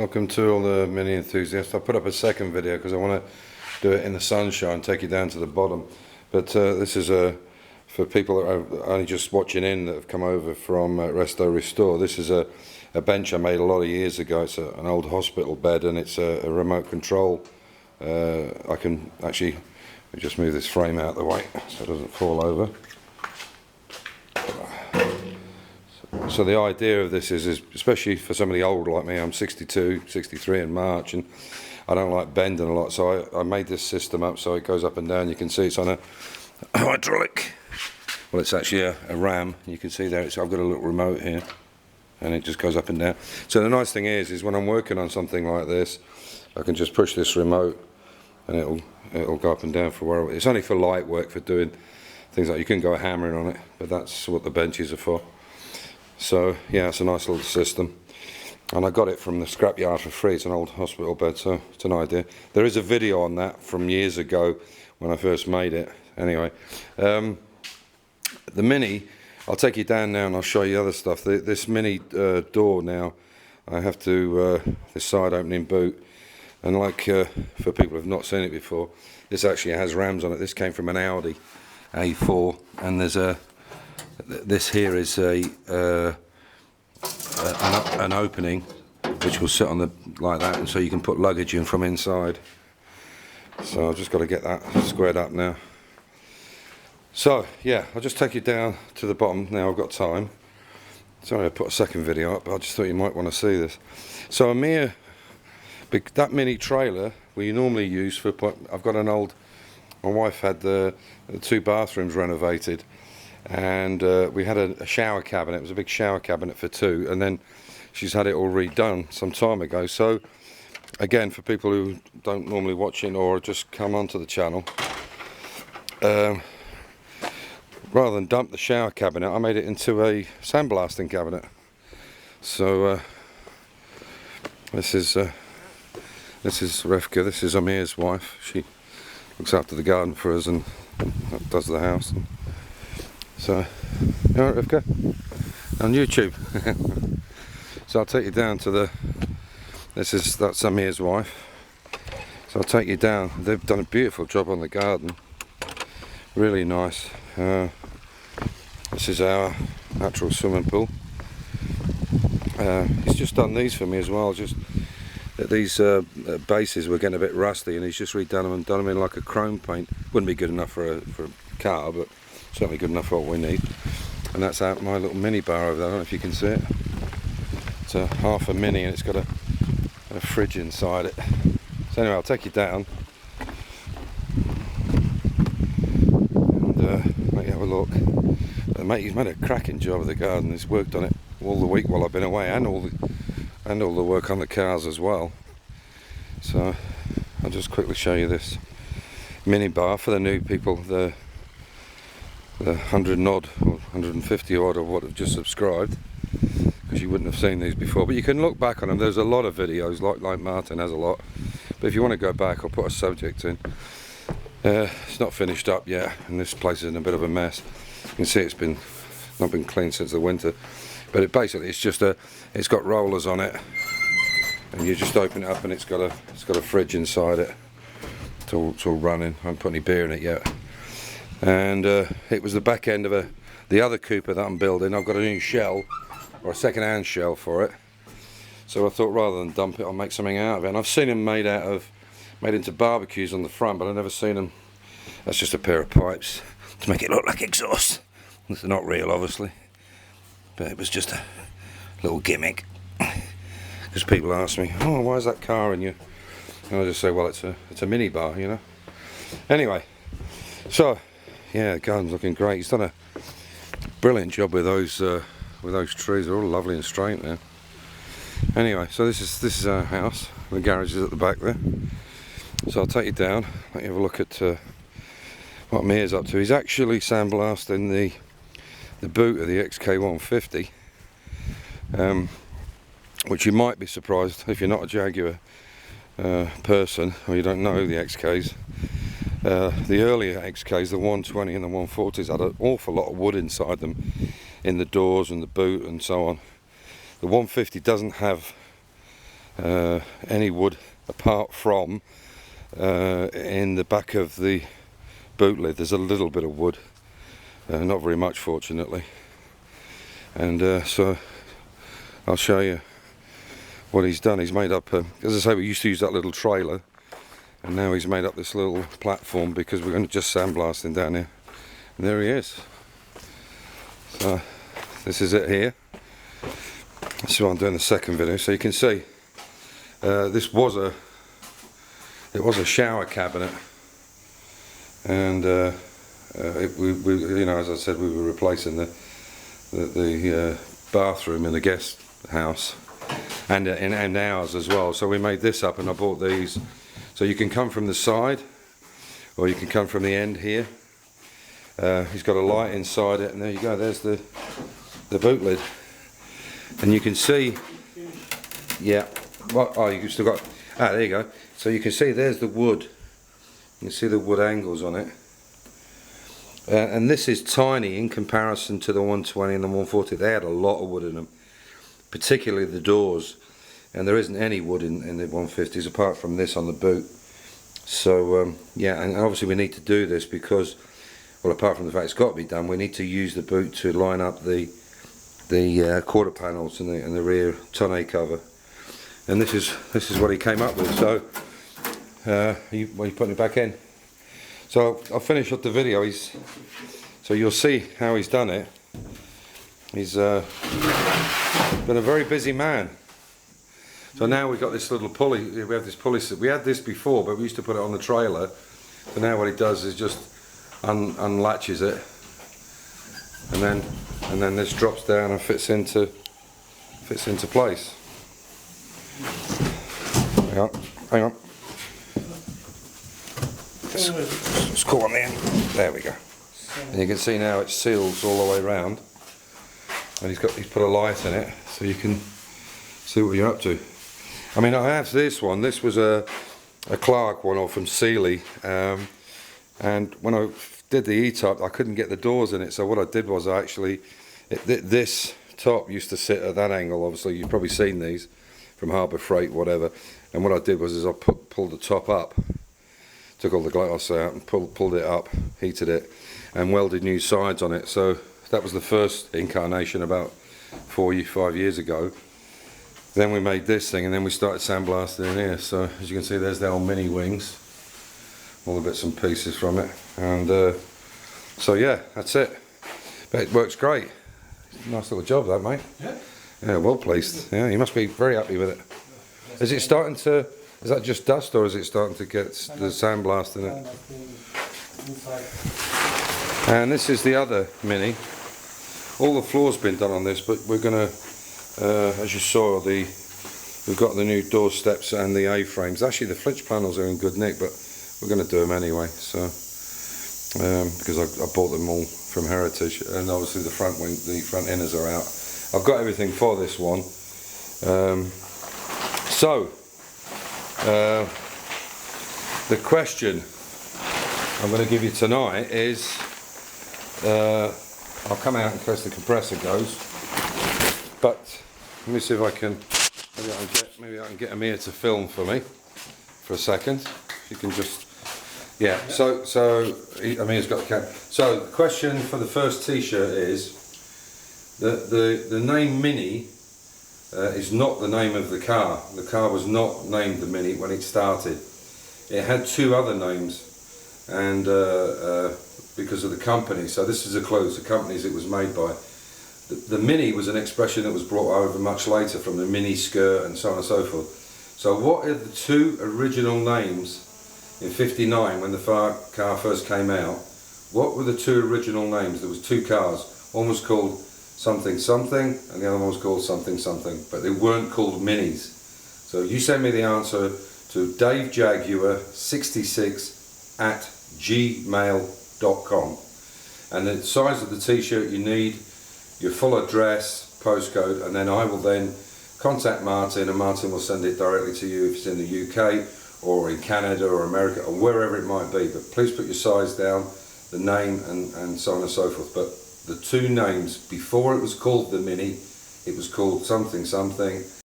Welcome to all the mini enthusiasts. I put up a second video because I want to do it in the sunshine, take you down to the bottom. But this is for people that are only just watching in that have come over from Resto Restore. This is a bench I made a lot of years ago. It's an old hospital bed and it's a remote control. I can actually just move this frame out of the way so it doesn't fall over. So the idea of this is especially for somebody old like me, I'm 62, 63 in March, and I don't like bending a lot, so I made this system up so it goes up and down. You can see it's on a hydraulic, well it's actually a ram. You can see there, I've got a little remote here and it just goes up and down. So the nice thing is when I'm working on something like this, I can just push this remote and it'll go up and down for where it's only for light work, for doing things like you can go hammering on it, but that's what the benches are for. So yeah, it's a nice little system, and I got it from the scrapyard for free. It's an old hospital bed, so it's an idea. There is a video on that from years ago when I first made it. Anyway, the mini, I'll take you down now and I'll show you other stuff. This mini door now, I have to this side opening boot, and like for people who have not seen it before, this actually has rams on it. This came from an Audi A4, and there's this here is an opening which will sit on the like that, and so you can put luggage in from inside. So I've just got to get that squared up now. So yeah, I'll just take you down to the bottom now. I've got time. Sorry I put a second video up, but I just thought you might want to see this. So that mini trailer we normally use for, I've got an old, my wife had the 2 bathrooms renovated, and we had a shower cabinet. It was a big shower cabinet for 2, and then she's had it all redone some time ago. So again, for people who don't normally watch it or just come onto the channel, rather than dump the shower cabinet, I made it into a sandblasting cabinet. So this is Revka, this is Amir's wife. She looks after the garden for us and does the house. So, you alright, Rivka? On YouTube. So I'll take you down to that's Samir's wife. So I'll take you down. They've done a beautiful job on the garden. Really nice. This is our natural swimming pool. He's just done these for me as well. Just that these bases were getting a bit rusty, and he's just redone them and done them in like a chrome paint. Wouldn't be good enough for a car, but certainly good enough for what we need. And that's out my little mini bar over there. I don't know if you can see it. It's a half a mini and it's got a fridge inside it. So anyway, I'll take you down and let you have a look. But mate, he's made a cracking job of the garden. He's worked on it all the week while I've been away, and all the work on the cars as well. So I'll just quickly show you this mini bar for the new people. The 100 odd or 150 odd of what have just subscribed, because you wouldn't have seen these before, but you can look back on them. There's a lot of videos, like Martin has a lot, but if you want to go back, I'll put a subject in. It's not finished up yet, and this place is in a bit of a mess. You can see it's not been cleaned since the winter, but it's got rollers on it, and you just open it up and it's got a fridge inside it. It's all running. I haven't put any beer in it yet. And it was the back end of the other Cooper that I'm building. I've got a new shell, or a second-hand shell for it. So I thought rather than dump it, I'll make something out of it. And I've seen them made into barbecues on the front, but I've never seen them. That's just a pair of pipes to make it look like exhaust. They're not real, obviously, but it was just a little gimmick. Because people ask me, "Oh, why is that car in you?" And I just say, "Well, it's a mini bar, you know." Anyway, so. Yeah, the garden's looking great. He's done a brilliant job with those trees. They're all lovely and straight there. Anyway, so this is our house. The garage is at the back there. So I'll take you down, let you have a look at what Mir's up to. He's actually sandblasting the boot of the XK150, which you might be surprised if you're not a Jaguar person or you don't know the XKs. The earlier XKs, the 120 and the 140s, had an awful lot of wood inside them, in the doors and the boot and so on. The 150 doesn't have any wood apart from in the back of the boot lid. There's a little bit of wood, not very much fortunately, and so I'll show you what he's done. He's made up, as I say, we used to use that little trailer, and now he's made up this little platform because we're going to just sandblast him down here. And there he is. So this is it here. This is what I'm doing the second video. So you can see this was a shower cabinet, and we you know, as I said, we were replacing the bathroom in the guest house and ours as well. So we made this up, and I bought these. So you can come from the side, or you can come from the end here. He's got a light inside it, and there you go. There's the boot lid, and you can see. Yeah. What? Oh, you still got. Ah, there you go. So you can see there's the wood. You can see the wood angles on it. And this is tiny in comparison to the 120 and the 140. They had a lot of wood in them, particularly the doors. And there isn't any wood in the 150s apart from this on the boot. So yeah, and obviously we need to do this because, well, apart from the fact it's got to be done, we need to use the boot to line up the quarter panels and the rear tonneau cover. And this is what he came up with. So you putting it back in. So I'll finish up the video. So you'll see how he's done it. He's been a very busy man. So now we've got this little pulley. We have this pulley. We had this before, but we used to put it on the trailer. So now what he does is just unlatches it, and then this drops down and fits into place. Hang on. It's caught on the end. There we go. And you can see now it seals all the way around, and he's put a light in it so you can see what you're up to. I mean, I have this one. This was a Clark one, or from Sealy, and when I did the E-type, I couldn't get the doors in it. So what I did was this top used to sit at that angle. Obviously, you've probably seen these from Harbour Freight, whatever. And what I did was I pulled the top up, took all the glass out and pulled it up, heated it, and welded new sides on it. So that was the first incarnation about 4 or 5 years ago. Then we made this thing, and then we started sandblasting in here. So as you can see, there's the old mini wings, all the bits and pieces from it. And so yeah, that's it. But it works great. Nice little job, that, mate. Yeah. Yeah, well pleased. Yeah, you must be very happy with it. Is it starting to? Is that just dust, or is it starting to get the sandblast in it? And this is the other mini. All the floor's been done on this, but we're gonna. As you saw, we've got the new door steps and the A-frames. Actually, the flitch panels are in good nick, but we're going to do them anyway. So, because I bought them all from Heritage, and obviously the front inners are out. I've got everything for this one. The question I'm going to give you tonight is, I'll come out in case the compressor goes. But let me see if I can. Maybe I can get Amir to film for me for a second. If you can just. Yeah. So Amir's got the camera. So the question for the first T-shirt is the name Mini is not the name of the car. The car was not named the Mini when it started. It had two other names, and because of the company. So this is a clue. The companies it was made by. The Mini was an expression that was brought over much later from the mini skirt and so on and so forth. So what are the two original names in '59 when the car first came out? What were the two original names? There was two cars. One was called something something and the other one was called something something, but they weren't called Minis. So you send me the answer to davejaguar66@gmail.com, and the size of the t-shirt you need, your full address, postcode, and then I will then contact Martin, and Martin will send it directly to you if it's in the UK or in Canada or America or wherever it might be. But please put your size down, the name, and so on and so forth. But the two names, before it was called the Mini, it was called something something,